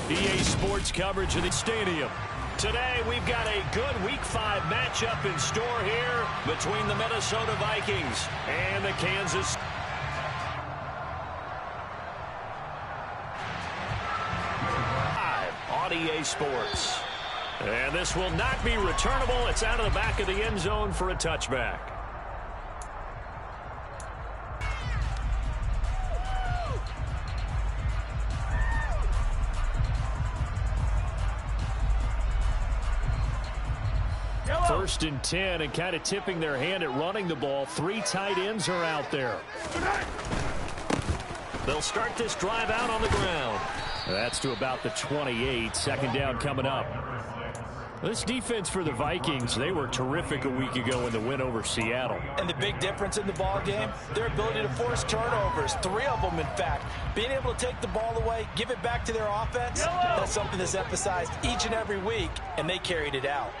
EA Sports coverage of the stadium. Today, we've got a good Week 5 matchup in store here between the Minnesota Vikings and the Kansas on EA Sports. And this will not be returnable. It's out of the back of the end zone for a touchback. First and 10, and kind of tipping their hand at running the ball. 3 tight ends are out there. They'll start this drive out on the ground. That's to about the 28. Second down coming up. This defense for the Vikings, they were terrific a week ago in the win over Seattle. And the big difference in the ball game, their ability to force turnovers. 3 of them, in fact. Being able to take the ball away, give it back to their offense, that's something that's emphasized each and every week, and they carried it out.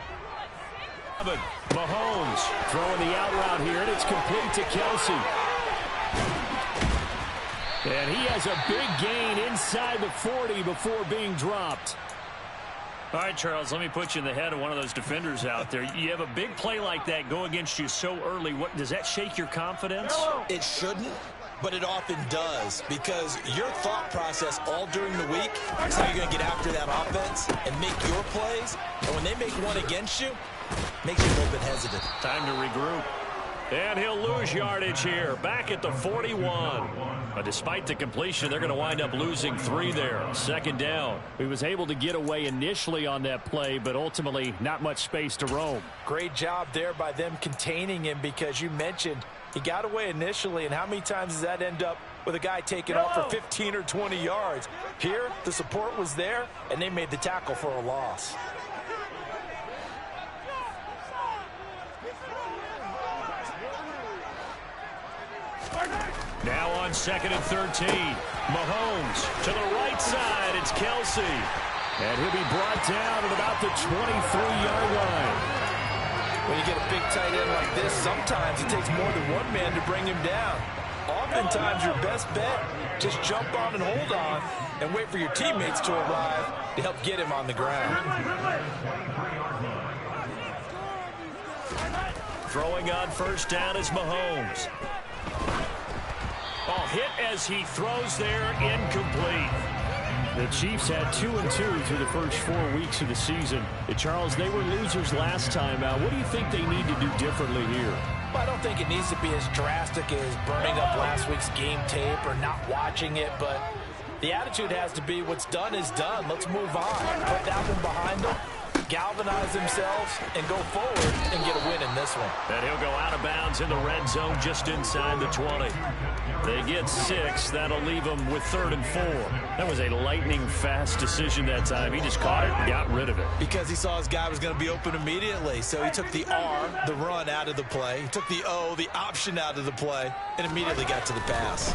Mahomes throwing the out route here, and it's complete to Kelsey. And he has a big gain inside the 40 before being dropped. All right, Charles, let me put you in the head of one of those defenders out there. You have a big play like that go against you so early. What does that shake your confidence? It shouldn't, but it often does, because your thought process all during the week is how you're going to get after that offense and make your plays. And when they make one against you, it makes you a little bit hesitant. Time to regroup. And he'll lose yardage here, back at the 41. But despite the completion, they're going to wind up losing 3 there. Second down. He was able to get away initially on that play, but ultimately not much space to roam. Great job there by them containing him, because you mentioned he got away initially, and how many times does that end up with a guy taking off for 15 or 20 yards? Here, the support was there, and they made the tackle for a loss. Now on 2nd and 13. Mahomes to the right side. It's Kelsey. And he'll be brought down at about the 23-yard line. When you get a big tight end like this, sometimes it takes more than one man to bring him down. Oftentimes, your best bet, just jump on and hold on and wait for your teammates to arrive to help get him on the ground. Throwing on first down is Mahomes. Ball hit as he throws there, incomplete. The Chiefs had 2-2 through the first 4 weeks of the season. Charles, they were losers last time out. What do you think they need to do differently here? Well, I don't think it needs to be as drastic as burning up last week's game tape or not watching it, but the attitude has to be what's done is done. Let's move on. Put that one behind them, galvanize themselves, and go forward and get a win in this one. And he'll go out of bounds in the red zone just inside the 20. They get 6. That'll leave them with 3rd and 4. That was a lightning-fast decision that time. He just caught it and got rid of it. Because he saw his guy was going to be open immediately. So he took the R, the run, out of the play. He took the O, the option, out of the play, and immediately got to the pass.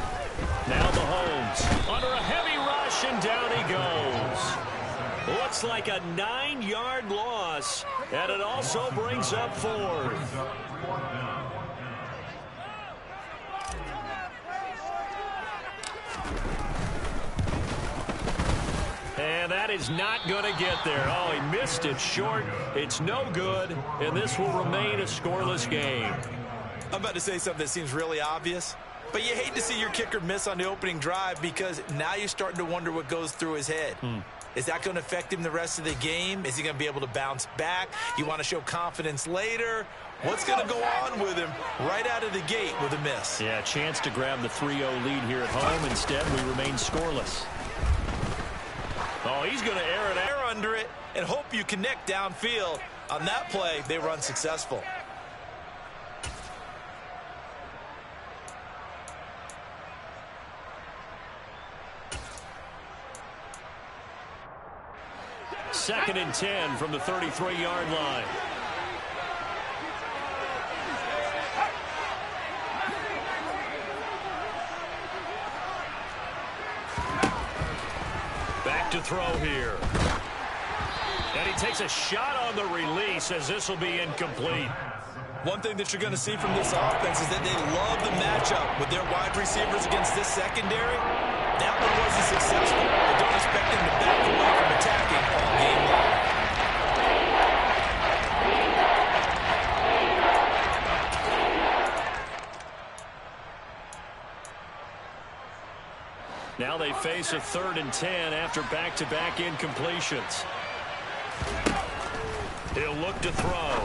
Now Mahomes under a heavy rush, and down he goes. Looks like a 9-yard loss, and it also brings up 4th. And that is not going to get there. Oh, he missed it short. It's no good, and this will remain a scoreless game. I'm about to say something that seems really obvious, but you hate to see your kicker miss on the opening drive, because now you're starting to wonder what goes through his head. Is that going to affect him the rest of the game? Is he going to be able to bounce back? You want to show confidence later? What's going to go on with him right out of the gate with a miss? Yeah, a chance to grab the 3-0 lead here at home. Instead, we remain scoreless. Oh, he's going to air under it and hope you connect downfield. On that play, they were unsuccessful. Second and 10 from the 33-yard line. Back to throw here. And he takes a shot on the release, as this will be incomplete. One thing that you're going to see from this offense is that they love the matchup with their wide receivers against this secondary. That one wasn't successful, but don't expect him to back away from attacking all game long. Now they face a 3rd and 10 after back-to-back incompletions. He'll look to throw.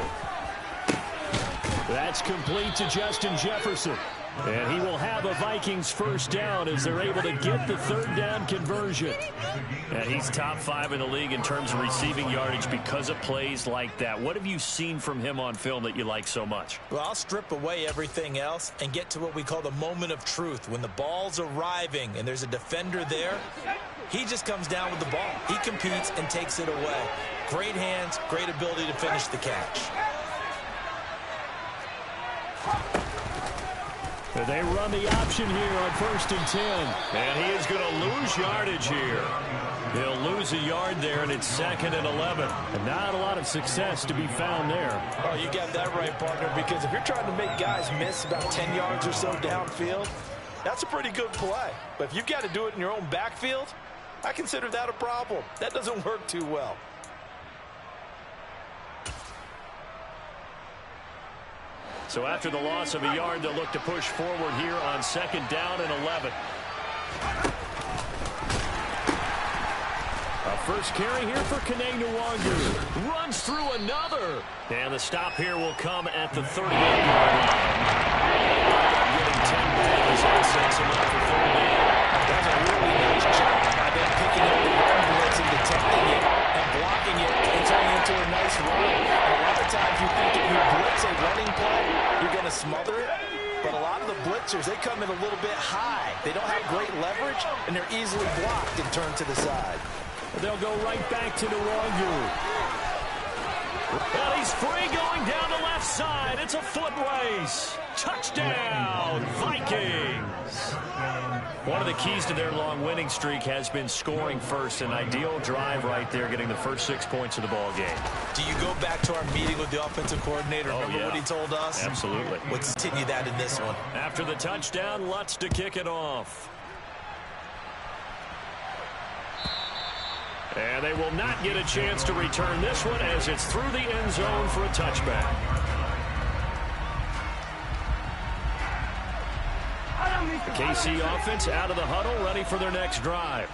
That's complete to Justin Jefferson. And he will have a Vikings first down as they're able to get the 3rd down conversion. And he's top 5 in the league in terms of receiving yardage because of plays like that. What have you seen from him on film that you like so much? Well, I'll strip away everything else and get to what we call the moment of truth. When the ball's arriving and there's a defender there, he just comes down with the ball. He competes and takes it away. Great hands, great ability to finish the catch. They run the option here on 1st and 10. And he is going to lose yardage here. He'll lose a yard there, and it's 2nd and 11. And not a lot of success to be found there. Oh, you got that right, partner, because if you're trying to make guys miss about 10 yards or so downfield, that's a pretty good play. But if you've got to do it in your own backfield, I consider that a problem. That doesn't work too well. So after the loss of a yard, they'll look to push forward here on 2nd down and 11. A first carry here for KC. Runs through another. And the stop here will come at the 38-yard line. Getting 10 back as that sets him up for 3rd down. That's a really nice job by them picking up the run blitz and detecting it and blocking it and turning it into a nice run. And a lot of times you think if you blitz a running play, you're going to smother it. But a lot of the blitzers, they come in a little bit high. They don't have great leverage, and they're easily blocked and turned to the side. They'll go right back to Nwangu. Well, he's free going down the left side. It's a foot race. Touchdown, Vikings. One of the keys to their long winning streak has been scoring first. An ideal drive right there, getting the first 6 points of the ball game. Do you go back to our meeting with the offensive coordinator? Remember what he told us? Absolutely. We'll continue that in this one. After the touchdown, Lutz to kick it off. And they will not get a chance to return this one as it's through the end zone for a touchback. The KC offense out of the huddle, ready for their next drive.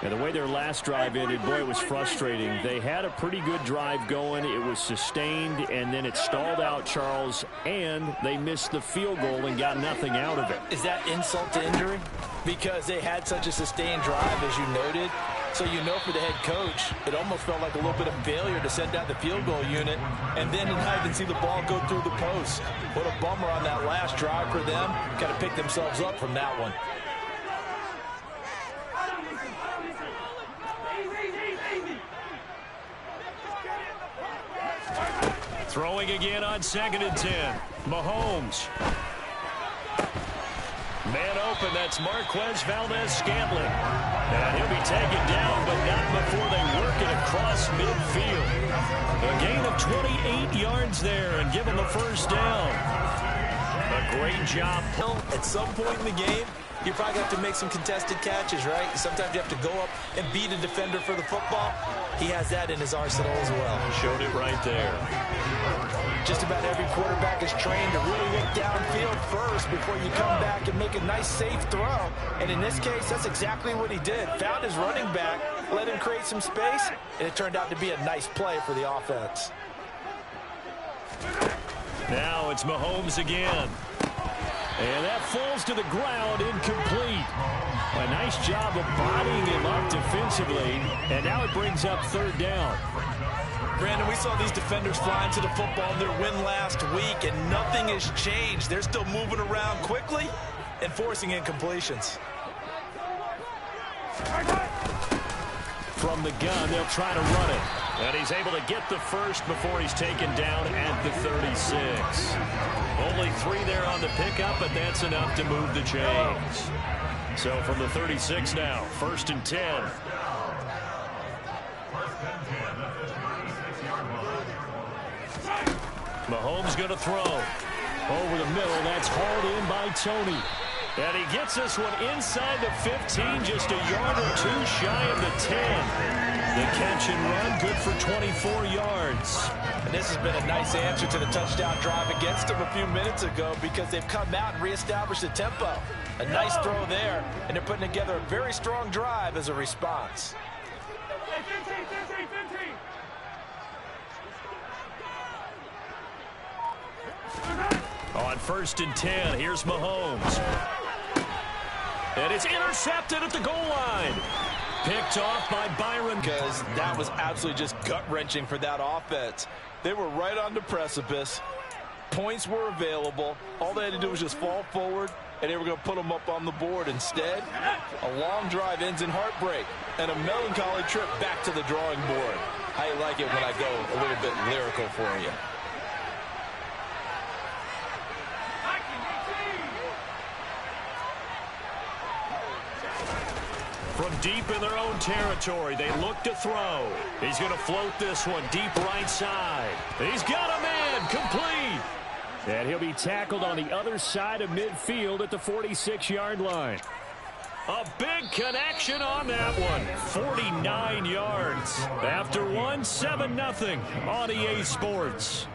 And the way their last drive ended, boy, it was frustrating. They had a pretty good drive going. It was sustained, and then it stalled out, Charles, and they missed the field goal and got nothing out of it. Is that insult to injury? Because they had such a sustained drive, as you noted. So you know for the head coach, it almost felt like a little bit of failure to send out the field goal unit and then not even see the ball go through the post. What a bummer on that last drive for them. Got to pick themselves up from that one. Throwing again on 2nd and 10. Mahomes. Man open, that's Marquez Valdez-Scantling. And he'll be taken down, but not before they work it across midfield. A gain of 28 yards there and give him a first down. A great job. At some point in the game, you probably have to make some contested catches, right? Sometimes you have to go up and beat a defender for the football. He has that in his arsenal as well. Showed it right there. Just about every quarterback is trained to really look downfield first before you come back and make a nice, safe throw. And in this case, that's exactly what he did. Found his running back, let him create some space, and it turned out to be a nice play for the offense. Now it's Mahomes again. And that falls to the ground, incomplete. A nice job of bodying him up defensively. And now it brings up 3rd down. Brandon, we saw these defenders flying to the football in their win last week, and nothing has changed. They're still moving around quickly and forcing incompletions. From the gun, they'll try to run it. And he's able to get the first before he's taken down at the 36. Only 3 there on the pickup, but that's enough to move the chains. So from the 36 now, 1st and 10. Mahomes going to throw. Over the middle, that's hauled in by Tony. And he gets this one inside the 15, just a yard or two shy of the 10. The catch and run, good for 24 yards. And this has been a nice answer to the touchdown drive against them a few minutes ago because they've come out and reestablished the tempo. A nice throw there, and they're putting together a very strong drive as a response. On 1st and 10, here's Mahomes. And it's intercepted at the goal line. Picked off by Byron. Because that was absolutely just gut-wrenching for that offense. They were right on the precipice. Points were available. All they had to do was just fall forward, and they were going to put them up on the board. Instead, a long drive ends in heartbreak and a melancholy trip back to the drawing board. I like it when I go a little bit lyrical for you. From deep in their own territory, they look to throw. He's going to float this one deep right side. He's got a man, complete. And he'll be tackled on the other side of midfield at the 46-yard line. A big connection on that one. 49 yards. After one, 7-0 on EA Sports.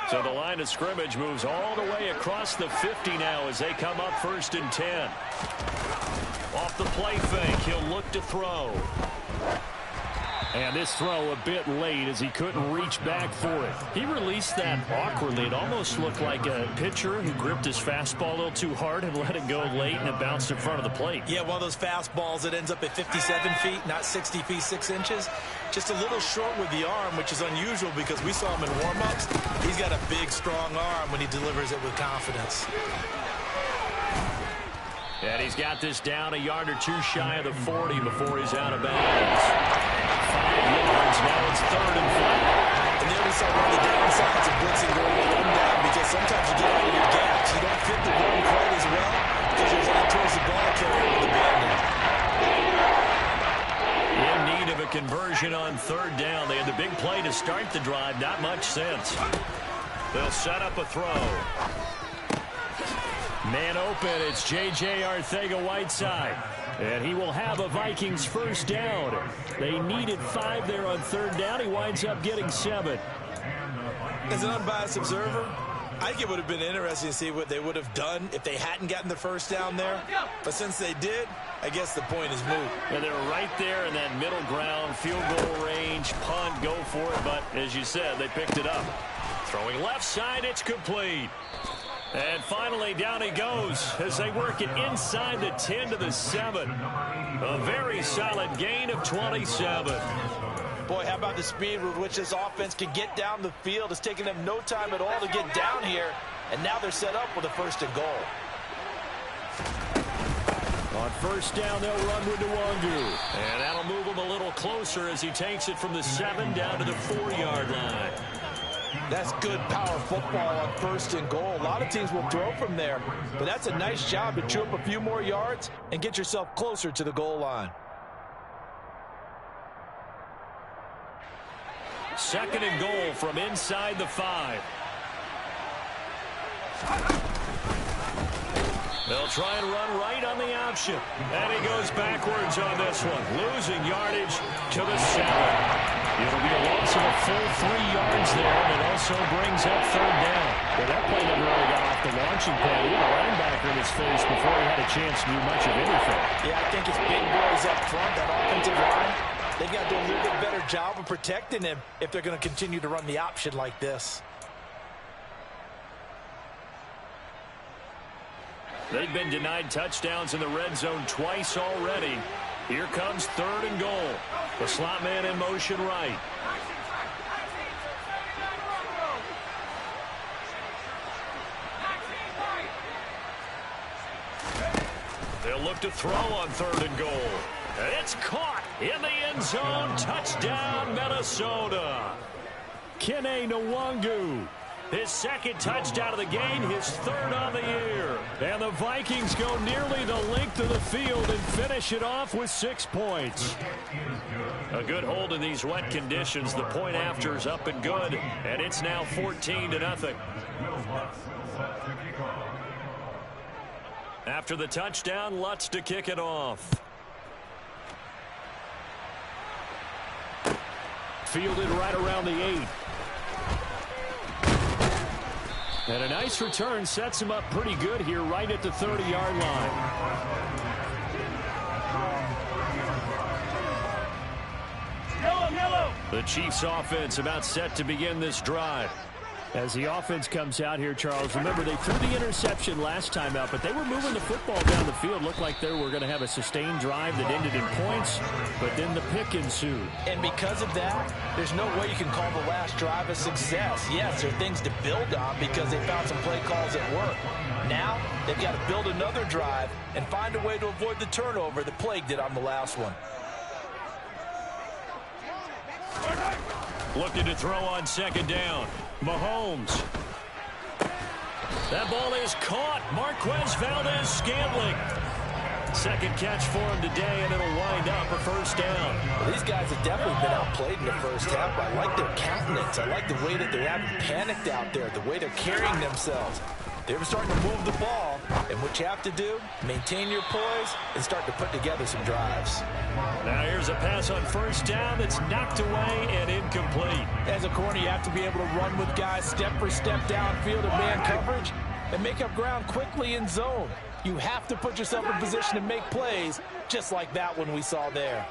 So the line of scrimmage moves all the way across the 50 now as they come up 1st and 10. Off the play fake, he'll look to throw. And this throw a bit late as he couldn't reach back for it. He released that awkwardly. It almost looked like a pitcher who gripped his fastball a little too hard and let it go late, and it bounced in front of the plate. Yeah, one of those fastballs that ends up at 57 feet, not 60 feet, 6 inches. Just a little short with the arm, which is unusual because we saw him in warm-ups. He's got a big, strong arm when he delivers it with confidence. And he's got this down a yard or two shy of the 40 before he's out of bounds. 5 yards, now it's 3rd and 5. And there we saw one of the downsides of blitzing going to run down because sometimes you get out of your gaps. You don't fit the run quite as well because you're headed towards the ball carrier with the bandit. In need of a conversion on 3rd down. They had the big play to start the drive. Not much sense. They'll set up a throw. Man open, it's J.J. Arcega-Whiteside. And he will have a Vikings 1st down. They needed 5 there on 3rd down. He winds up getting 7. As an unbiased observer, I think it would have been interesting to see what they would have done if they hadn't gotten the 1st down there. But since they did, I guess the point is moot. And they're right there in that middle ground, field goal range, punt, go for it. But as you said, they picked it up. Throwing left side, it's complete. And finally, down he goes as they work it inside the 10 to the 7. A very solid gain of 27. Boy, how about the speed with which this offense can get down the field? It's taken them no time at all to get down here. And now they're set up with a 1st and goal. On 1st down, they'll run with Nwangu. And that'll move him a little closer as he takes it from the 7 down to the 4-yard line. That's good power football on 1st and goal. A lot of teams will throw from there, but that's a nice job to chew up a few more yards and get yourself closer to the goal line. 2nd and goal from inside the 5. They'll try and run right on the option. And he goes backwards on this one, losing yardage to the 7. It'll be a loss of a full 3 yards there, and it also brings up 3rd down. But that play never really got off the launching pad. He had a linebacker in his face before he had a chance to do much of anything. Yeah, I think his big boys up front, that offensive line, they've got to do a little bit better job of protecting him if they're going to continue to run the option like this. They've been denied touchdowns in the red zone twice already. Here comes 3rd and goal. The slot man in motion right. They'll look to throw on 3rd and goal. And it's caught in the end zone. Touchdown, Minnesota. Kene Nwangu. His second touchdown of the game, his third on the year. And the Vikings go nearly the length of the field and finish it off with 6 points. A good hold in these wet conditions. The point after is up and good, and it's now 14-0. After the touchdown, Lutz to kick it off. Fielded right around the 8. And a nice return sets him up pretty good here right at the 30-yard line. The Chiefs offense about set to begin this drive. As the offense comes out here, Charles, remember they threw the interception last time out, but they were moving the football down the field. Looked like they were going to have a sustained drive that ended in points, but then the pick ensued. And because of that, there's no way you can call the last drive a success. Yes, there are things to build on because they found some play calls at work. Now, they've got to build another drive and find a way to avoid the turnover that plagued it on the last one. Looking to throw on second down. Mahomes. That ball is caught. Marquez Valdez-Scantling. Second catch for him today, and it'll wind up a first down. Well, these guys have definitely been outplayed in the first half. I like their countenance. I like the way that they haven't panicked out there, the way they're carrying themselves. They're starting to move the ball, and what you have to do, maintain your poise and start to put together some drives. Now here's a pass on first down that's knocked away and incomplete. As a corner, you have to be able to run with guys step for step downfield in man coverage and make up ground quickly in zone. You have to put yourself in position to make plays, just like that one we saw there.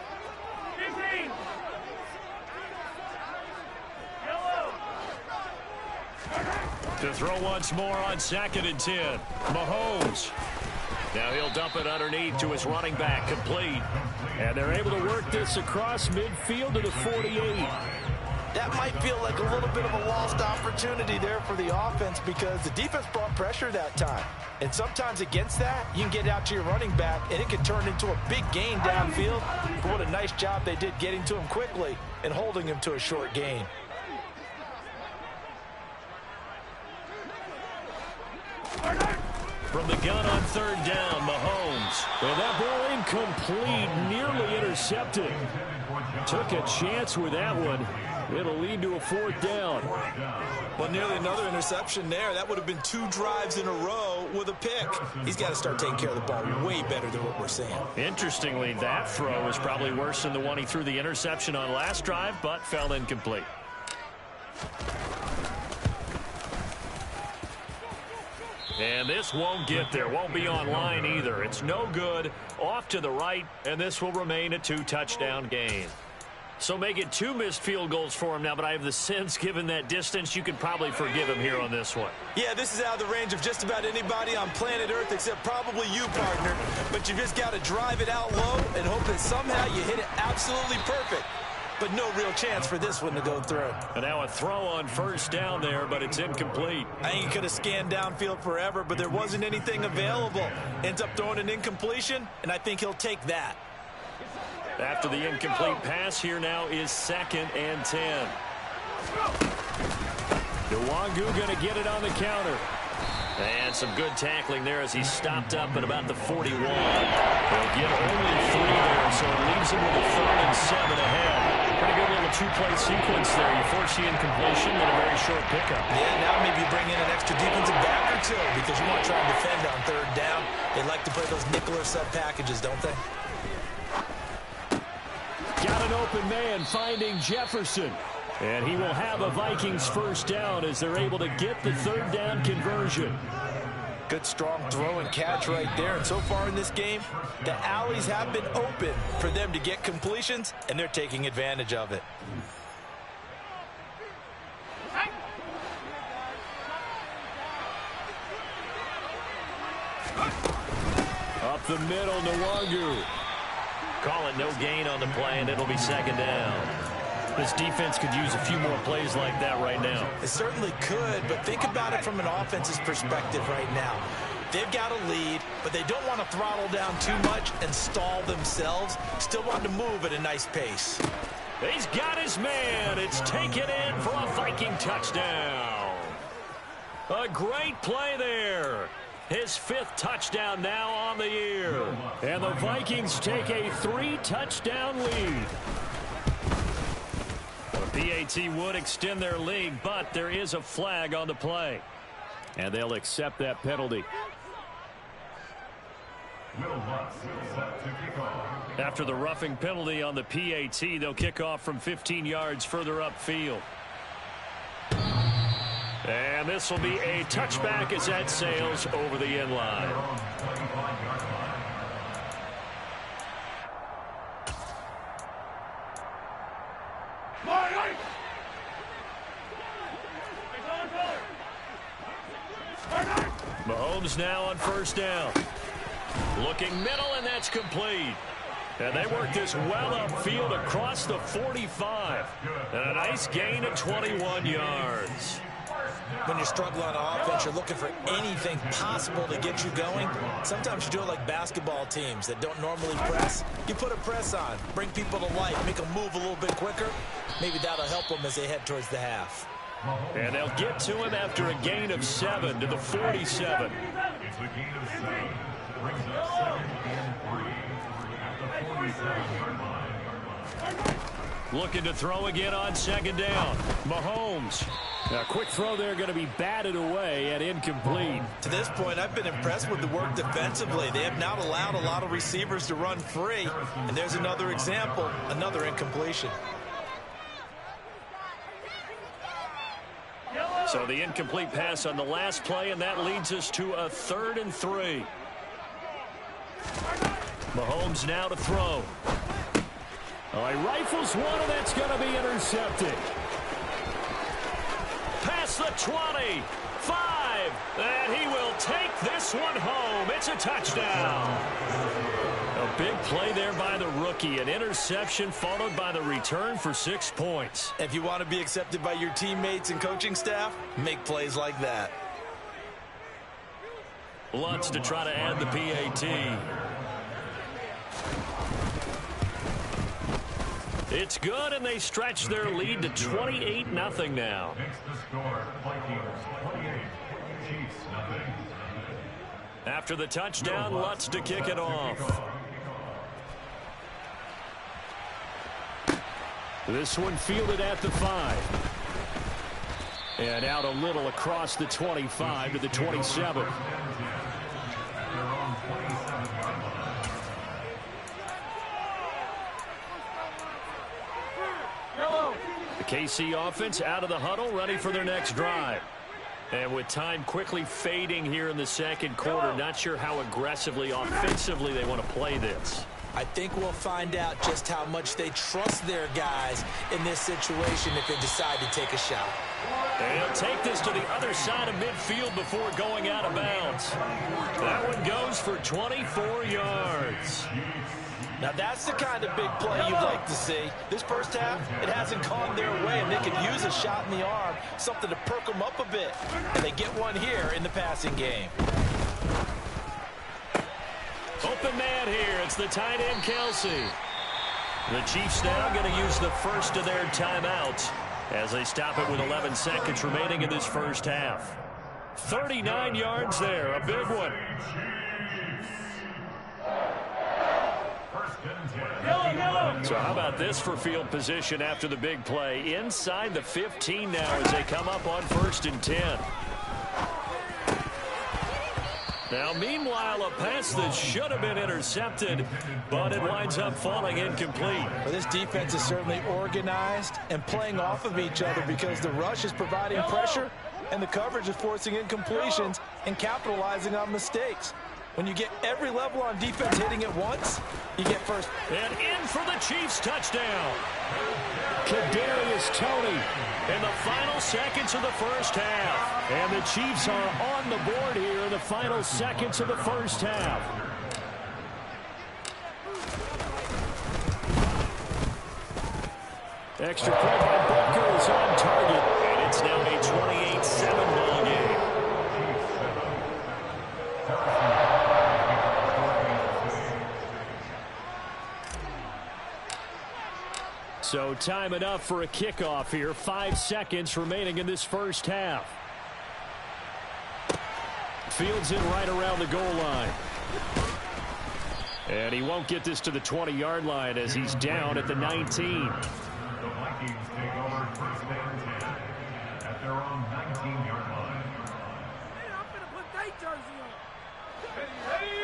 To throw once more on 2nd and 10. Mahomes. Now he'll dump it underneath to his running back, complete. And they're able to work this across midfield to the 48. That might feel like a little bit of a lost opportunity there for the offense because the defense brought pressure that time. And sometimes against that, you can get out to your running back, and it can turn into a big gain downfield. But what a nice job they did getting to him quickly and holding him to a short gain. From the gun on 3rd down, Mahomes. And that ball incomplete, nearly intercepted. Took a chance with that one. It'll lead to a 4th down. Well, nearly another interception there. That would have been 2 drives in a row with a pick. He's got to start taking care of the ball way better than what we're seeing. Interestingly, that throw is probably worse than the one he threw the interception on last drive, but fell incomplete. And this won't get there. Won't be online either. It's no good. Off to the right, and this will remain a 2-touchdown game. So making 2 missed field goals for him now, but I have the sense, given that distance, you could probably forgive him here on this one. Yeah, this is out of the range of just about anybody on planet Earth except probably you, partner. But you just got to drive it out low and hope that somehow you hit it absolutely perfect. But no real chance for this one to go through. And now a throw on 1st down there, but it's incomplete. I think he could have scanned downfield forever, but there wasn't anything available. Ends up throwing an incompletion, and I think he'll take that. After the incomplete pass, here now is 2nd and 10. Nwangu going to get it on the counter. And some good tackling there as he stopped up at about the 41. They'll get only 3 there, so it leaves him with a 3rd and 7 ahead. Pretty good little 2-play sequence there. You force the incompletion and a very short pickup. Yeah, now maybe you bring in an extra defensive back or 2 because you want to try and defend on 3rd down. They like to play those nickel or sub packages, don't they? Got an open man finding Jefferson. And he will have a Vikings 1st down as they're able to get the 3rd down conversion. Good strong throw and catch right there. And so far in this game, the alleys have been open for them to get completions, and they're taking advantage of it. Up the middle, Nwangu. Call it no gain on the play, and it'll be 2nd down. This defense could use a few more plays like that right now. It certainly could, but think about it from an offense's perspective right now. They've got a lead, but they don't want to throttle down too much and stall themselves. Still want to move at a nice pace. He's got his man. It's taken in for a Viking touchdown. A great play there. His 5th touchdown now on the year. And the Vikings take a 3-touchdown lead. The PAT would extend their lead, but there is a flag on the play. And they'll accept that penalty. After the roughing penalty on the PAT, they'll kick off from 15 yards further upfield. And this will be a touchback as that sails over the end line. Mahomes now on first down. Looking middle, and that's complete. And they work this well upfield across the 45. And a nice gain of 21 yards. When you're struggling on offense, you're looking for anything possible to get you going. Sometimes you do it like basketball teams that don't normally press. You put a press on, bring people to life, make them move a little bit quicker. Maybe that'll help them as they head towards the half. And they'll get to him after a gain of 7 to the 47. It's a gain of 7. Brings up 2nd and 3 at the 47-yard line. Looking to throw again on 2nd down. Mahomes. A quick throw there, going to be batted away and incomplete. To this point, I've been impressed with the work defensively. They have not allowed a lot of receivers to run free. And there's another example, another incompletion. So the incomplete pass on the last play, and that leads us to a 3rd and 3. Mahomes now to throw. Oh, he rifles one, and that's going to be intercepted. Past the 20, 5, and he will take this one home. It's a touchdown. A big play there by the rookie. An interception followed by the return for 6 points. If you want to be accepted by your teammates and coaching staff, make plays like that. Lutz to try to add the PAT. It's good, and they stretch their lead to 28-0 now. Next to score, Vikings 28, Chiefs nothing. After the touchdown, Lutz to kick it off. This one fielded at the 5. And out a little across the 25 to the 27. The KC offense out of the huddle, ready for their next drive. And with time quickly fading here in the 2nd quarter, not sure how aggressively, offensively they want to play this. I think we'll find out just how much they trust their guys in this situation if they decide to take a shot. And he'll take this to the other side of midfield before going out of bounds. That one goes for 24 yards. Now that's the kind of big play you'd like to see. This first half, it hasn't gone their way, and they could use a shot in the arm, something to perk them up a bit. And they get one here in the passing game. Open man here. It's the tight end, Kelsey. The Chiefs now going to use the first of their timeouts as they stop it with 11 seconds remaining in this first half. 39 yards there, a big one. So how about this for field position after the big play? Inside the 15 now as they come up on 1st and 10. Now, meanwhile, a pass that should have been intercepted, but it winds up falling incomplete. Well, this defense is certainly organized and playing off of each other because the rush is providing pressure and the coverage is forcing incompletions and capitalizing on mistakes. When you get every level on defense hitting at once, you get first. And in for the Chiefs touchdown. Kadarius Toney in the final seconds of the first half. And the Chiefs are on the board here in the final seconds of the first half. Extra point by Booker is on target. And it's now a 28-7 ball game. So time enough for a kickoff here. 5 seconds remaining in this first half. Fields it right around the goal line. And he won't get this to the 20-yard line as he's down at the 19. The Vikings take over first and 10 at their own 19-yard line.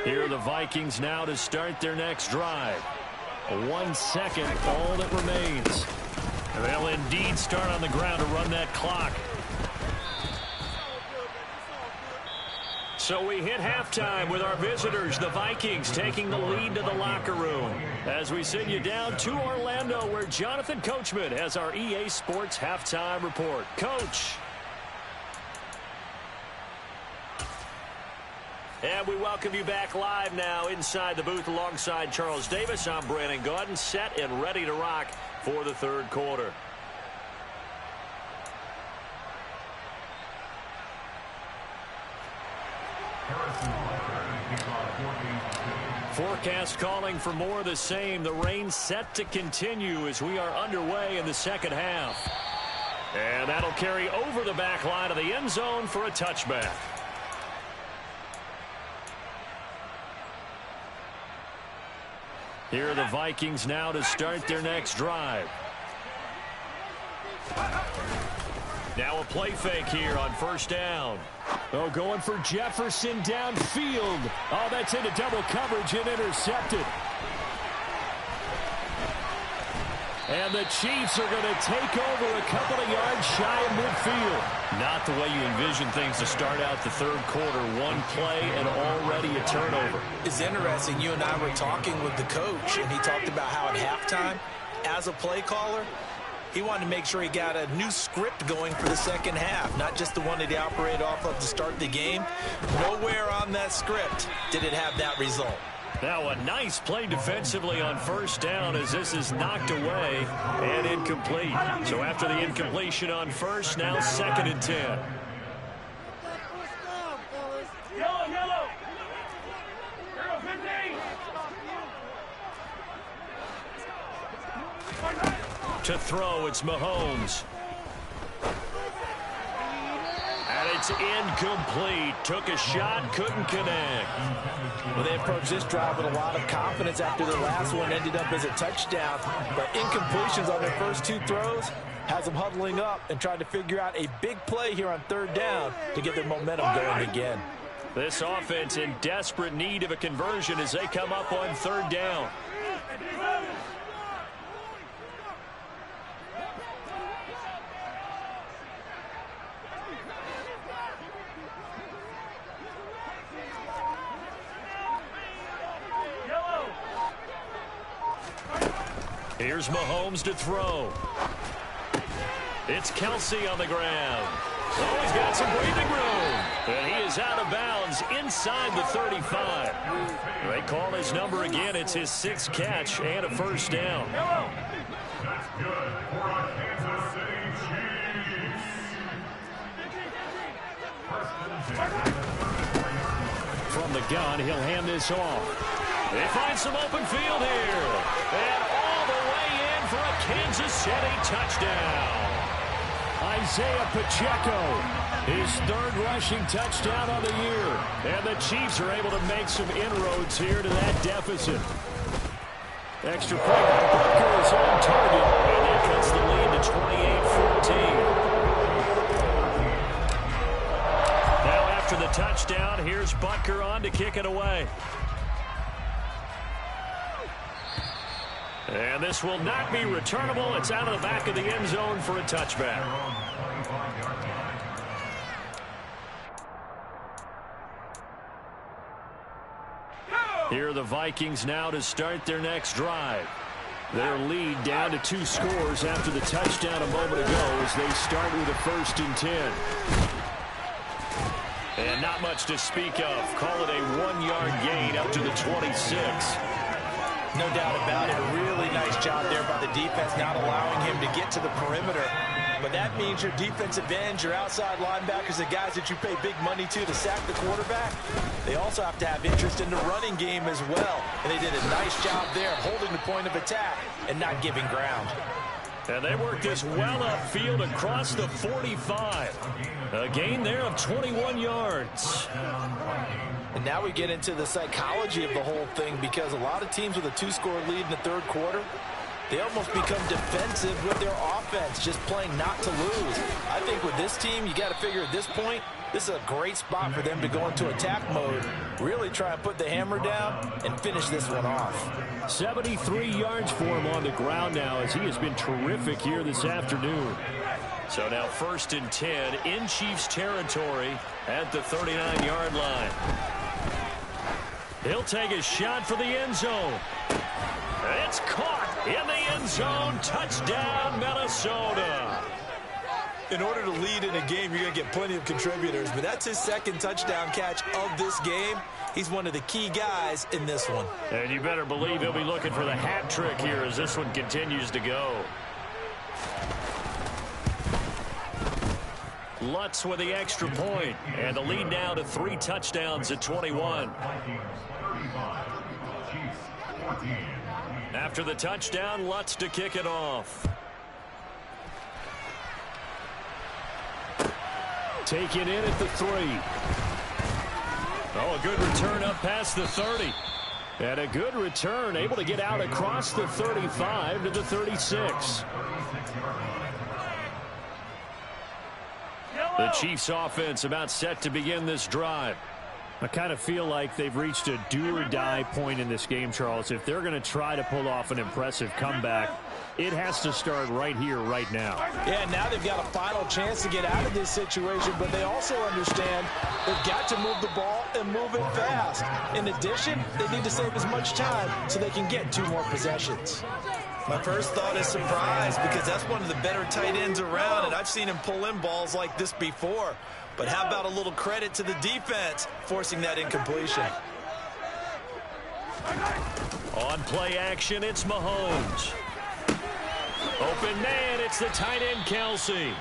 Here are the Vikings now to start their next drive. 1 second, all that remains. They'll indeed start on the ground to run that clock. So we hit halftime with our visitors, the Vikings, taking the lead to the locker room. As we send you down to Orlando, where Jonathan Coachman has our EA Sports halftime report. Coach. And we welcome you back live now inside the booth alongside Charles Davis. I'm Brandon Gaudin, set and ready to rock for the third quarter. Forecast calling for more of the same. The rain set to continue as we are underway in the second half. And that'll carry over the back line of the end zone for a touchback. Here are the Vikings now to start their next drive. Now a play fake here on first down. Oh, going for Jefferson downfield. Oh, that's into double coverage and intercepted. And the Chiefs are going to take over a couple of yards shy of midfield. Not the way you envision things to start out the third quarter. One play and already a turnover. It's interesting. You and I were talking with the coach, and he talked about how at halftime, as a play caller, he wanted to make sure he got a new script going for the second half, not just the one that he operated off of to start the game. Nowhere on that script did it have that result. Now a nice play defensively on first down as this is knocked away and incomplete. So after the incompletion on first, now second and 10. To throw, it's Mahomes. And it's incomplete. Took a shot, couldn't connect. Well, they approached this drive with a lot of confidence after the last one ended up as a touchdown. But incompletions on their first two throws has them huddling up and trying to figure out a big play here on third down to get their momentum going again. This offense in desperate need of a conversion as they come up on third down. Here's Mahomes to throw. It's Kelsey on the ground. Oh, he's got some breathing room. And he is out of bounds inside the 35. They call his number again. It's his sixth catch and a first down. That's good for our Kansas City Chiefs. From the gun, he'll hand this off. They find some open field here. And all the way in for a Kansas City touchdown. Isaiah Pacheco, his third rushing touchdown on the year. And the Chiefs are able to make some inroads here to that deficit. Extra point by Butker is on target. And that cuts the lead to 28-14. Now after the touchdown, here's Butker on to kick it away. And this will not be returnable. It's out of the back of the end zone for a touchback. Here are the Vikings now to start their next drive. Their lead down to 2 scores after the touchdown a moment ago as they start with a 1st and 10. And not much to speak of. Call it a 1-yard gain up to the 26. No doubt about it. A really nice job there by the defense, not allowing him to get to the perimeter. But that means your defensive ends, your outside linebackers, the guys that you pay big money to sack the quarterback, they also have to have interest in the running game as well. And they did a nice job there holding the point of attack and not giving ground. And they work this well upfield across the 45. A gain there of 21 yards. And now we get into the psychology of the whole thing, because a lot of teams with a 2-score lead in the third quarter, they almost become defensive with their offense, just playing not to lose. I think with this team, you got to figure at this point, this is a great spot for them to go into attack mode, really try and put the hammer down and finish this one off. 73 yards for him on the ground now, as he has been terrific here this afternoon. So now 1st and 10 in Chiefs territory at the 39-yard line. He'll take a shot for the end zone. It's caught in the end zone. Touchdown, Minnesota. In order to lead in a game, you're going to get plenty of contributors, but that's his 2nd touchdown catch of this game. He's one of the key guys in this one. And you better believe he'll be looking for the hat trick here as this one continues to go. Lutz with the extra point, and the lead now to 3 touchdowns at 21. After the touchdown, Lutz to kick it off. Taken in at the 3. Oh, a good return up past the 30. And a good return, able to get out across the 35 to the 36. The Chiefs offense about set to begin this drive. I kind of feel like they've reached a do-or-die point in this game, Charles. If they're going to try to pull off an impressive comeback, it has to start right here, right now. Yeah, now they've got a final chance to get out of this situation, but they also understand they've got to move the ball and move it fast. In addition, they need to save as much time so they can get 2 more possessions. My first thought is surprise, because that's one of the better tight ends around, and I've seen him pull in balls like this before. But how about a little credit to the defense forcing that incompletion? On play action, it's Mahomes. Open man, it's the tight end, Kelsey.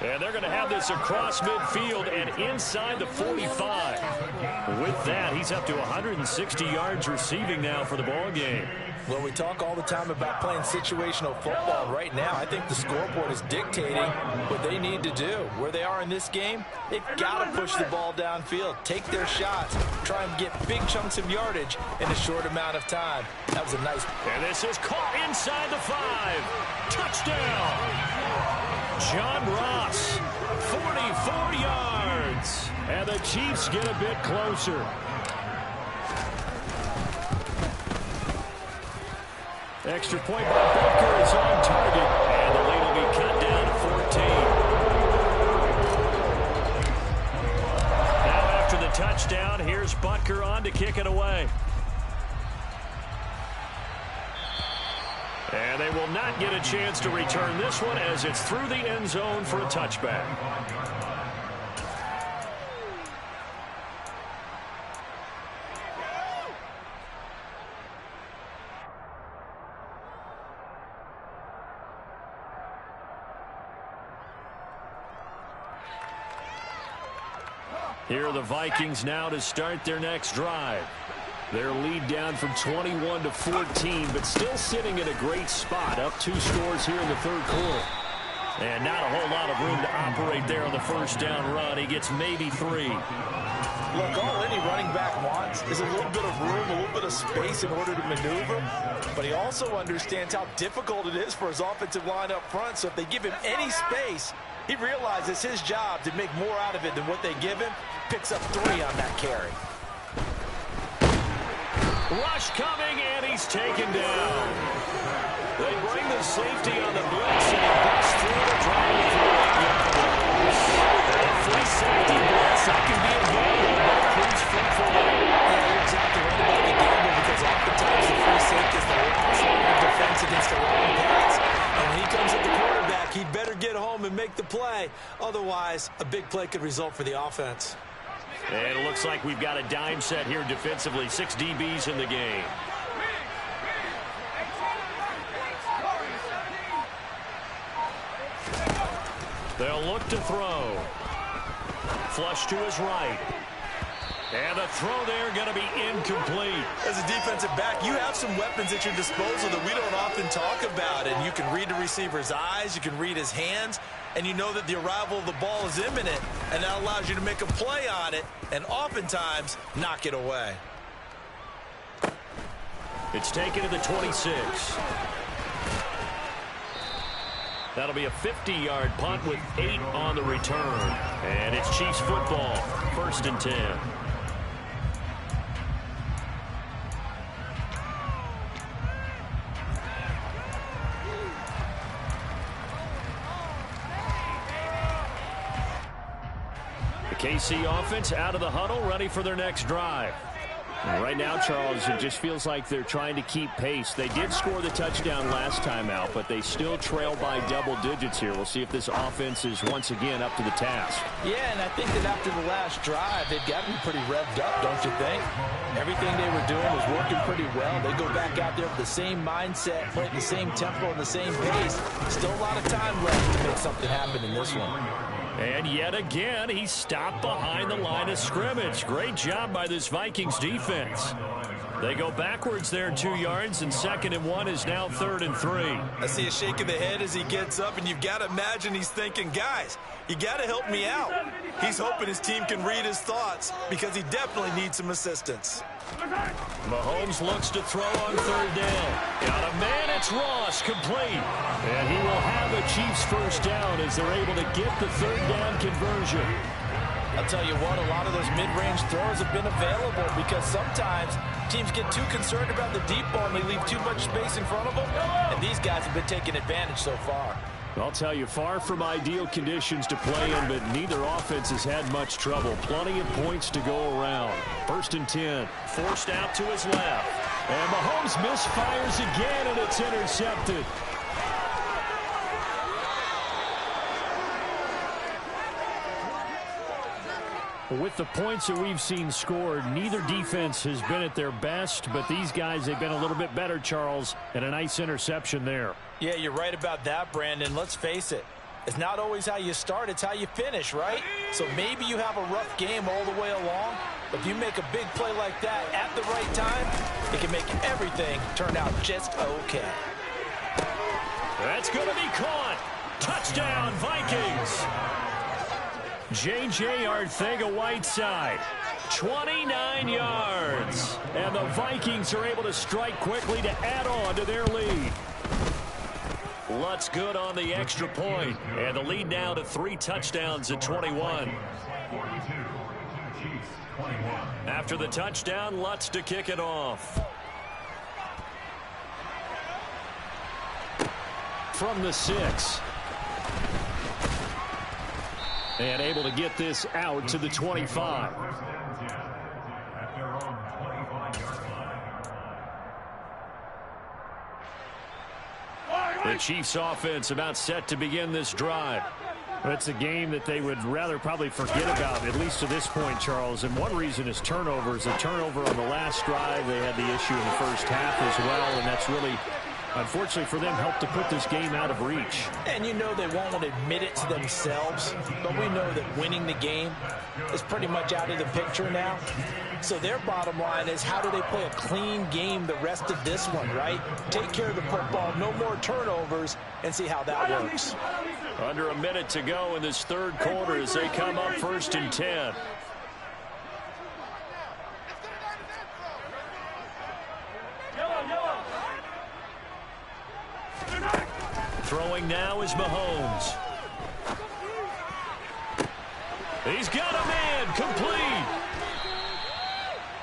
And they're going to have this across midfield and inside the 45. With that, he's up to 160 yards receiving now for the ball game. Well, we talk all the time about playing situational football. Right now, I think the scoreboard is dictating what they need to do. Where they are in this game, they've got to push the ball downfield, take their shots, try and get big chunks of yardage in a short amount of time. That was a nice... And this is caught inside the 5. Touchdown! John Ross, 44 yards. And the Chiefs get a bit closer. Extra point by Butker is on target, and the lead will be cut down to 14. Now after the touchdown, here's Butker on to kick it away. And they will not get a chance to return this one as it's through the end zone for a touchback. Here are the Vikings now to start their next drive. Their lead down from 21 to 14, but still sitting in a great spot, up 2 scores here in the third quarter. And not a whole lot of room to operate there on the first down run. He gets maybe 3. Look, all any running back wants is a little bit of room, a little bit of space in order to maneuver. But he also understands how difficult it is for his offensive line up front. So if they give him any space, he realizes his job to make more out of it than what they give him. Picks up 3 on that carry. Rush coming, and he's taken down. They bring the safety on the blitz, and he busts through the drive for 8 yards. That free safety blitz, that can be available, but it proves fruitful there. Yeah, you're exactly right about the gamble, because oftentimes the free safety is the last line of defense against a long pass. And when he comes at the quarterback, he'd better get home and make the play. Otherwise, a big play could result for the offense. And it looks like we've got a dime set here defensively. 6 DBs in the game. They'll look to throw. Flush to his right. And the throw there going to be incomplete. As a defensive back, you have some weapons at your disposal that we don't often talk about. And you can read the receiver's eyes, you can read his hands, and you know that the arrival of the ball is imminent, and that allows you to make a play on it and oftentimes knock it away. It's taken to the 26. That'll be a 50-yard punt with 8 on the return. And it's Chiefs football, 1st and 10. The KC offense out of the huddle, ready for their next drive. And right now, Charles, it just feels like they're trying to keep pace. They did score the touchdown last time out, but they still trail by double digits here. We'll see if this offense is once again up to the task. Yeah, and I think that after the last drive, they've got to be pretty revved up, don't you think? Everything they were doing was working pretty well. They go back out there with the same mindset, play at the same tempo and the same pace. Still a lot of time left to make something happen in this one. And yet again, he stopped behind the line of scrimmage. Great job by this Vikings defense. They go backwards there 2 yards, and 2nd and 1 is now 3rd and 3. I see a shake of the head as he gets up, and you've got to imagine he's thinking, guys, you got to help me out. He's hoping his team can read his thoughts because he definitely needs some assistance. Mahomes looks to throw on 3rd down. Got a man, it's Ross, complete. And he will have a Chiefs 1st down as they're able to get the 3rd down conversion. I'll tell you what, a lot of those mid-range throws have been available because sometimes teams get too concerned about the deep ball and they leave too much space in front of them, and these guys have been taking advantage so far. I'll tell you, far from ideal conditions to play in, but neither offense has had much trouble. Plenty of points to go around. 1st and 10, forced out to his left. And Mahomes misfires again, and it's intercepted. With the points that we've seen scored, neither defense has been at their best, but these guys, they've been a little bit better, Charles, and a nice interception there. Yeah, you're right about that, Brandon. Let's face it. It's not always how you start, it's how you finish, right? So maybe you have a rough game all the way along, but if you make a big play like that at the right time, it can make everything turn out just okay. That's going to be caught. Touchdown, Vikings. J.J. Arcega-Whiteside, 29 yards. And the Vikings are able to strike quickly to add on to their lead. Lutz good on the extra point. And the lead now to 3 touchdowns at 21. After the touchdown, Lutz to kick it off. From the 6. And able to get this out to the 25. The Chiefs offense about set to begin this drive. It's a game that they would rather probably forget about, at least to this point, Charles. And one reason is turnovers. A turnover on the last drive. They had the issue in the first half as well, and that's really, unfortunately for them, helped to put this game out of reach. And you know they won't want to admit it to themselves, but we know that winning the game is pretty much out of the picture now. So their bottom line is, how do they play a clean game the rest of this one, right? Take care of the football, no more turnovers, and see how that works. Under a minute to go in this 3rd quarter as they come up 1st and 10. Throwing now is Mahomes. He's got a man, complete.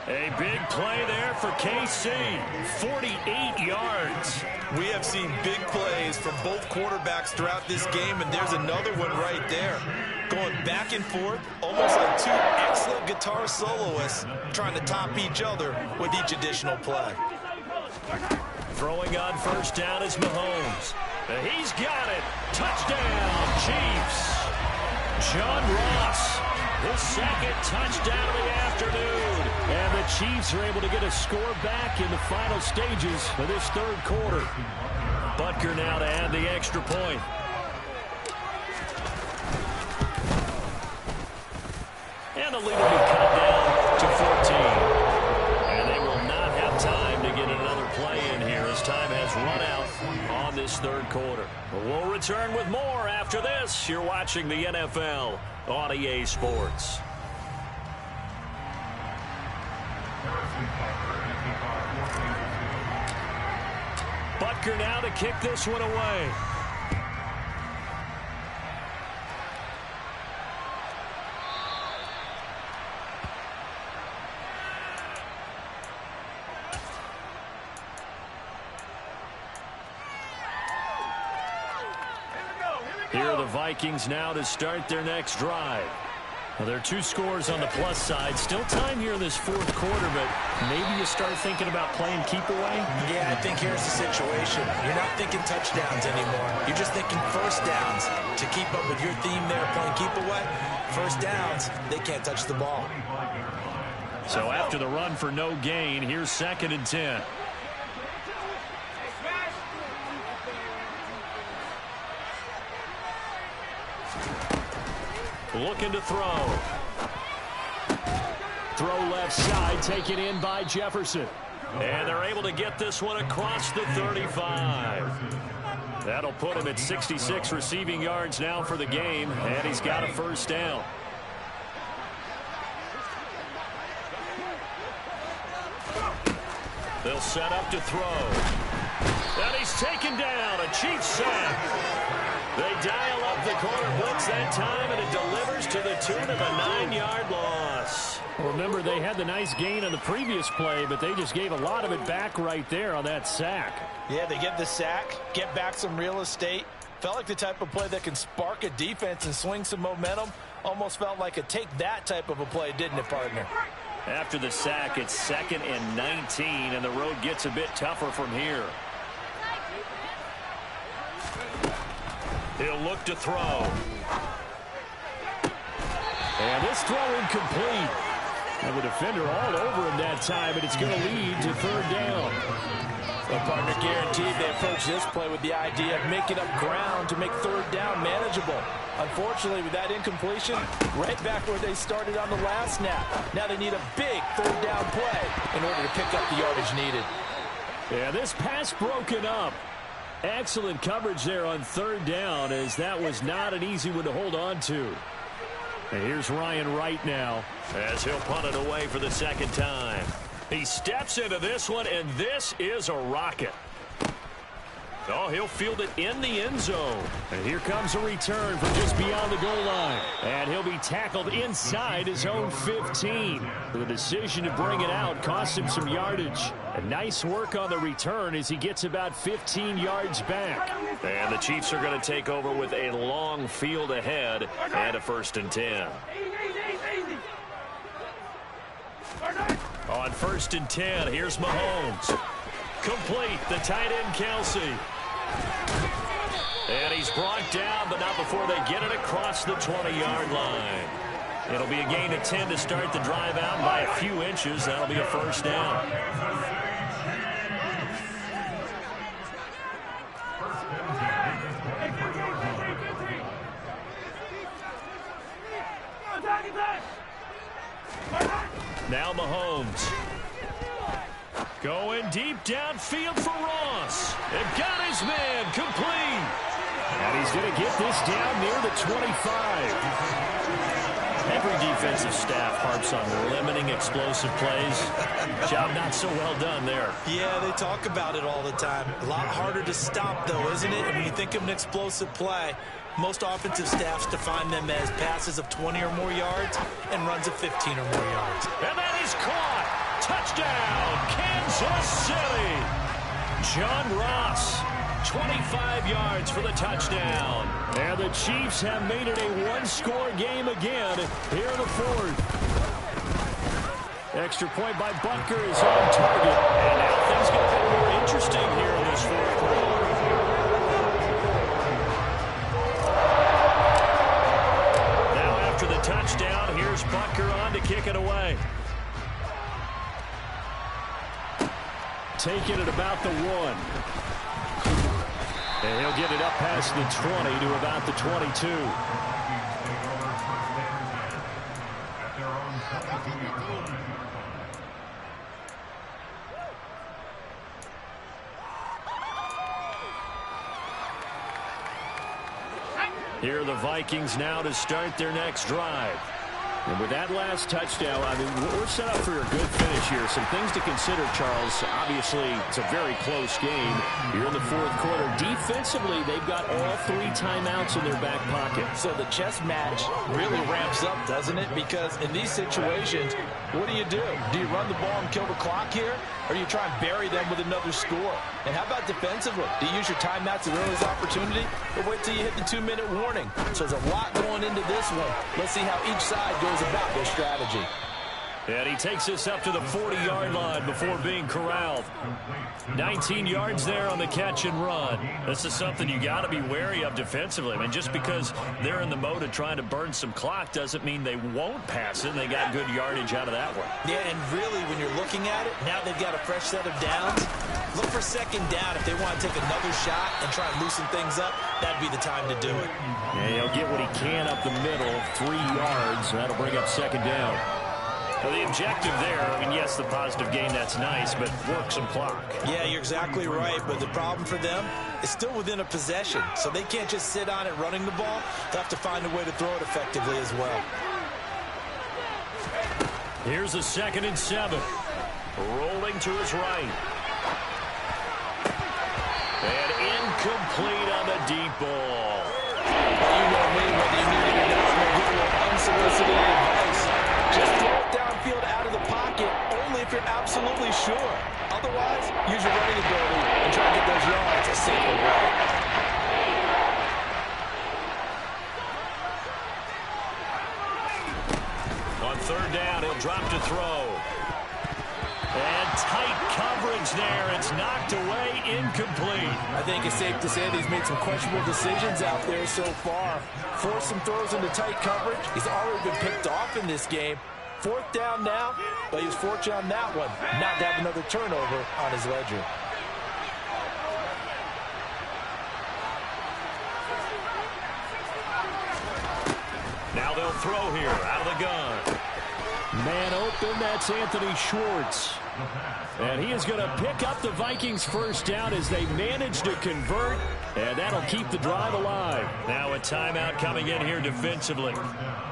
A big play there for KC, 48 yards. We have seen big plays from both quarterbacks throughout this game, and there's another one right there. Going back and forth, almost like 2 excellent guitar soloists trying to top each other with each additional play. Throwing on 1st down is Mahomes. He's got it. Touchdown, Chiefs. John Ross, his 2nd touchdown of the afternoon. And the Chiefs are able to get a score back in the final stages of this 3rd quarter. Butker now to add the extra point. And the lead will be cut down to 4. this third quarter. We'll return with more after this. You're watching the NFL on EA Sports. Butker now to kick this one away. Here are the Vikings now to start their next drive. Well, there are 2 scores on the plus side. Still time here in this fourth quarter, but maybe you start thinking about playing keep away? Yeah, I think here's the situation. You're not thinking touchdowns anymore. You're just thinking first downs. To keep up with your theme there, playing keep away, first downs, they can't touch the ball. So after the run for no gain, here's 2nd and 10. Looking to throw. Throw left side, taken in by Jefferson. And they're able to get this one across the 35. That'll put him at 66 receiving yards now for the game, and he's got a first down. They'll set up to throw. And he's taken down. A Chiefs sack. They dial up the corner blitz that time, and it delivers to the tune of a 9-yard loss. Well, remember, they had the nice gain on the previous play, but they just gave a lot of it back right there on that sack. Yeah, they get the sack, get back some real estate. Felt like the type of play that can spark a defense and swing some momentum. Almost felt like a take that type of a play, didn't it, partner? After the sack, it's 2nd and 19, and the road gets a bit tougher from here. He'll look to throw. And this throw incomplete. And the defender all over him that time, and it's going to lead to 3rd down. Well, partner, guaranteed they approach this play with the idea of making up ground to make 3rd down manageable. Unfortunately, with that incompletion, right back where they started on the last snap. Now they need a big 3rd down play in order to pick up the yardage needed. Yeah, this pass broken up. Excellent coverage there on 3rd down, as that was not an easy one to hold on to. And here's Ryan Wright now, as he'll punt it away for the 2nd time. He steps into this one, and this is a rocket. Oh, he'll field it in the end zone. And here comes a return from just beyond the goal line. And he'll be tackled inside his own 15. The decision to bring it out cost him some yardage. And nice work on the return as he gets about 15 yards back. And the Chiefs are going to take over with a long field ahead and a 1st and 10. On 1st and 10, here's Mahomes. Complete, the tight end Kelsey. And he's brought down, but not before they get it across the 20-yard line. It'll be a gain of 10 to start the drive out by a few inches. That'll be a 1st down. Now Mahomes. Going deep downfield for Ross. And got his man complete. And he's going to get this down near the 25. Every defensive staff harps on limiting explosive plays. Job not so well done there. Yeah, they talk about it all the time. A lot harder to stop, though, isn't it? And when you think of an explosive play, most offensive staffs define them as passes of 20 or more yards and runs of 15 or more yards. And that is caught. Touchdown, Kansas City. John Ross, 25 yards for the touchdown. And the Chiefs have made it a one-score game again here in the 4th. Extra point by Butker is on target. And now things get a bit more interesting here in this 4th quarter. Now after the touchdown, here's Butker on to kick it away. Taking it about the 1. And he'll get it up past the 20 to about the 22. Here are the Vikings now to start their next drive. And with that last touchdown, I mean, we're set up for a good finish here. Some things to consider, Charles. Obviously, it's a very close game. You're in the fourth quarter. Defensively, they've got all 3 timeouts in their back pocket. So the chess match really ramps up, doesn't it? Because in these situations, what do? Do you run the ball and kill the clock here? Or do you try and bury them with another score? And how about defensively? Do you use your timeouts at earliest opportunity? Or wait till you hit the 2-minute warning? So there's a lot going into this one. Let's see how each side goes about their strategy. And he takes us up to the 40-yard line before being corralled. 19 yards there on the catch and run. This is something you got to be wary of defensively. I mean, just because they're in the mode of trying to burn some clock doesn't mean they won't pass it. They got good yardage out of that one. Yeah, and really, when you're looking at it, now they've got a fresh set of downs. Look for second down if they want to take another shot and try and loosen things up. That'd be the time to do it. Yeah, he'll get what he can up the middle, 3 yards. That'll bring up second down. Well, the objective there, I mean, yes, the positive gain, that's nice, but work some clock. Yeah, you're exactly right, but the problem for them is still within a possession, so they can't just sit on it running the ball. They'll have to find a way to throw it effectively as well. Here's a 2nd and 7. Rolling to his right. And incomplete on the deep ball. You know me, whether you need it or not, I'm going to give you unsolicited advice. Just throw it downfield out of the pocket, only if you're absolutely sure. Otherwise, use your running ability and try to get those yards a safer way. On 3rd down, he'll drop to throw. And tight coverage there. It's knocked away, incomplete. I think it's safe to say that he's made some questionable decisions out there so far. Forced some throws into tight coverage. He's already been picked off in this game. 4th down now, but he was fortunate on that one not to have another turnover on his ledger. Now they'll throw here out of the gun. Man open, that's Anthony Schwartz. And he is going to pick up the Vikings' first down as they manage to convert, and that'll keep the drive alive. Now a timeout coming in here defensively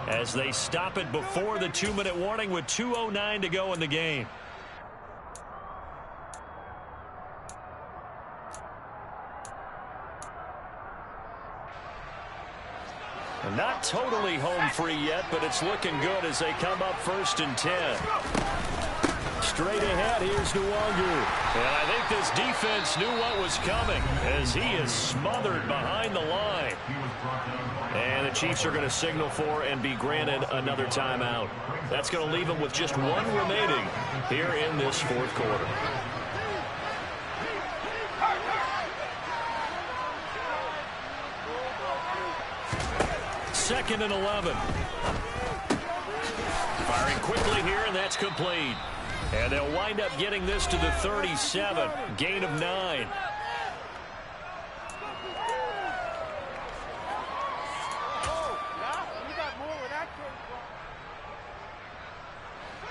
as they stop it before the 2-minute warning with 2:09 to go in the game. Not totally home free yet, but it's looking good as they come up 1st and 10. Straight ahead, here's Nwangu. And I think this defense knew what was coming as he is smothered behind the line. And the Chiefs are going to signal for and be granted another timeout. That's going to leave them with just 1 remaining here in this 4th quarter. 2nd and 11. Firing quickly here, and that's complete. And they'll wind up getting this to the 37. Gain of 9.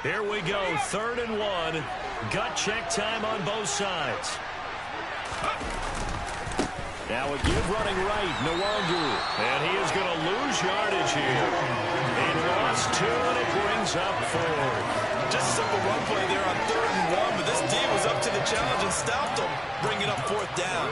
Here we go, 3rd and 1. Gut check time on both sides. Now a give running right, Nwangu. And he is going to lose yardage here. He lost 2, and it brings up 4. Just a simple run play there on 3rd and 1, but this D was up to the challenge and stopped him, bringing up 4th down.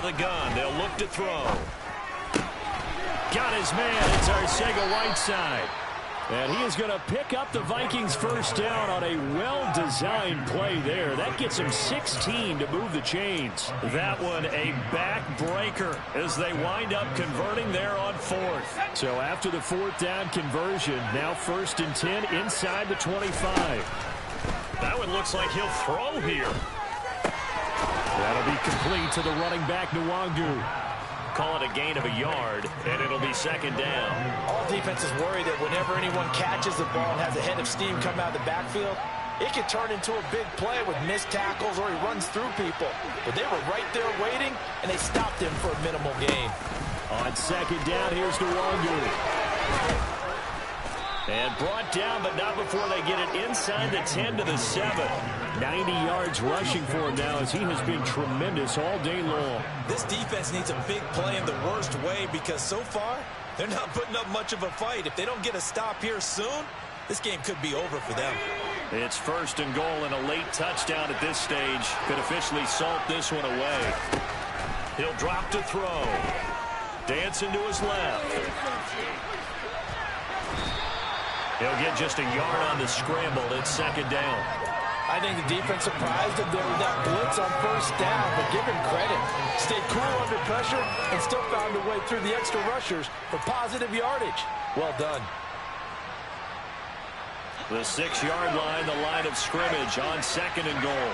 The gun, they'll look to throw. Got his man, it's Arcega-Whiteside. And he is going to pick up the Vikings' first down on a well-designed play there. That gets him 16 to move the chains. That one a backbreaker as they wind up converting there on 4th. So after the 4th down conversion, now 1st and 10 inside the 25. That one looks like he'll throw here. That'll be complete to the running back, Nwangu. call it a gain of a yard, and it'll be second down. All defenses worry that whenever anyone catches the ball and has a head of steam come out of the backfield, it could turn into a big play with missed tackles or he runs through people. But they were right there waiting, and they stopped him for a minimal gain. On second down, here's Nwangu. And brought down, but not before they get it inside the 10 to the 7. 90 yards rushing for him now as he has been tremendous all day long. This defense needs a big play in the worst way because so far, they're not putting up much of a fight. If they don't get a stop here soon, this game could be over for them. It's first and goal, and a late touchdown at this stage could officially salt this one away. He'll drop to throw. Dancing to his left. He'll get just a yard on the scramble. It's second down. I think the defense surprised him there with that blitz on first down, but give him credit. Stayed cool under pressure and still found a way through the extra rushers for positive yardage. Well done. The 6-yard line, the line of scrimmage on second and goal.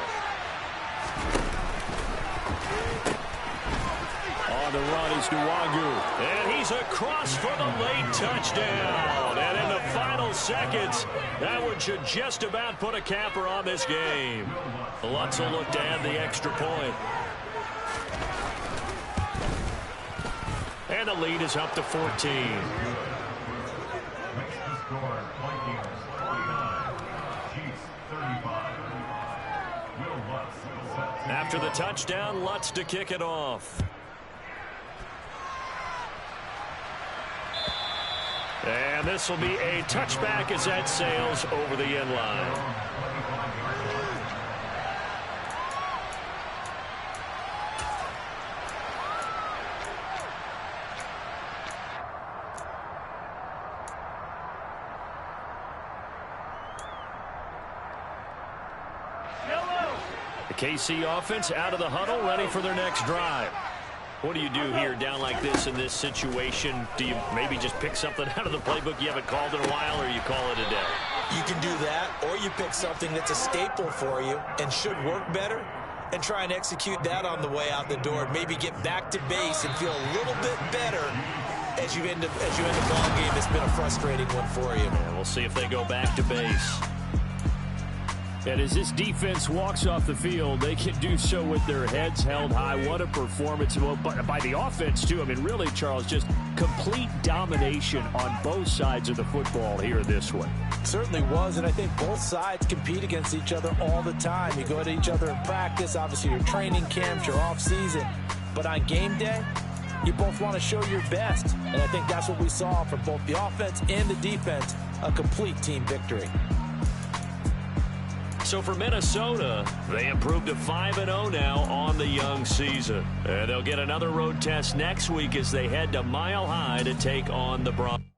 On the run is Nwangu. And he's across for the late touchdown. And in the final seconds, that one should just about put a capper on this game. The Lutz will look to add the extra point. And the lead is up to 14. After the touchdown, Lutz to kick it off. And this will be a touchback as that sails over the end line. The KC offense out of the huddle, ready for their next drive. What do you do here down like this in this situation? Do you maybe just pick something out of the playbook you haven't called in a while, or you call it a day? You can do that, or you pick something that's a staple for you and should work better and try and execute that on the way out the door. Maybe get back to base and feel a little bit better as you end the ball game. It's been a frustrating one for you. And we'll see if they go back to base. And as this defense walks off the field, they can do so with their heads held high. What a performance by the offense, too. I mean, really, Charles, just complete domination on both sides of the football here this one. Certainly was, and I think both sides compete against each other all the time. You go to each other in practice, obviously your training camps, your off-season. But on game day, you both want to show your best. And I think that's what we saw from both the offense and the defense, a complete team victory. So for Minnesota, they improved to 5-0 now on the young season. And they'll get another road test next week as they head to Mile High to take on the Broncos.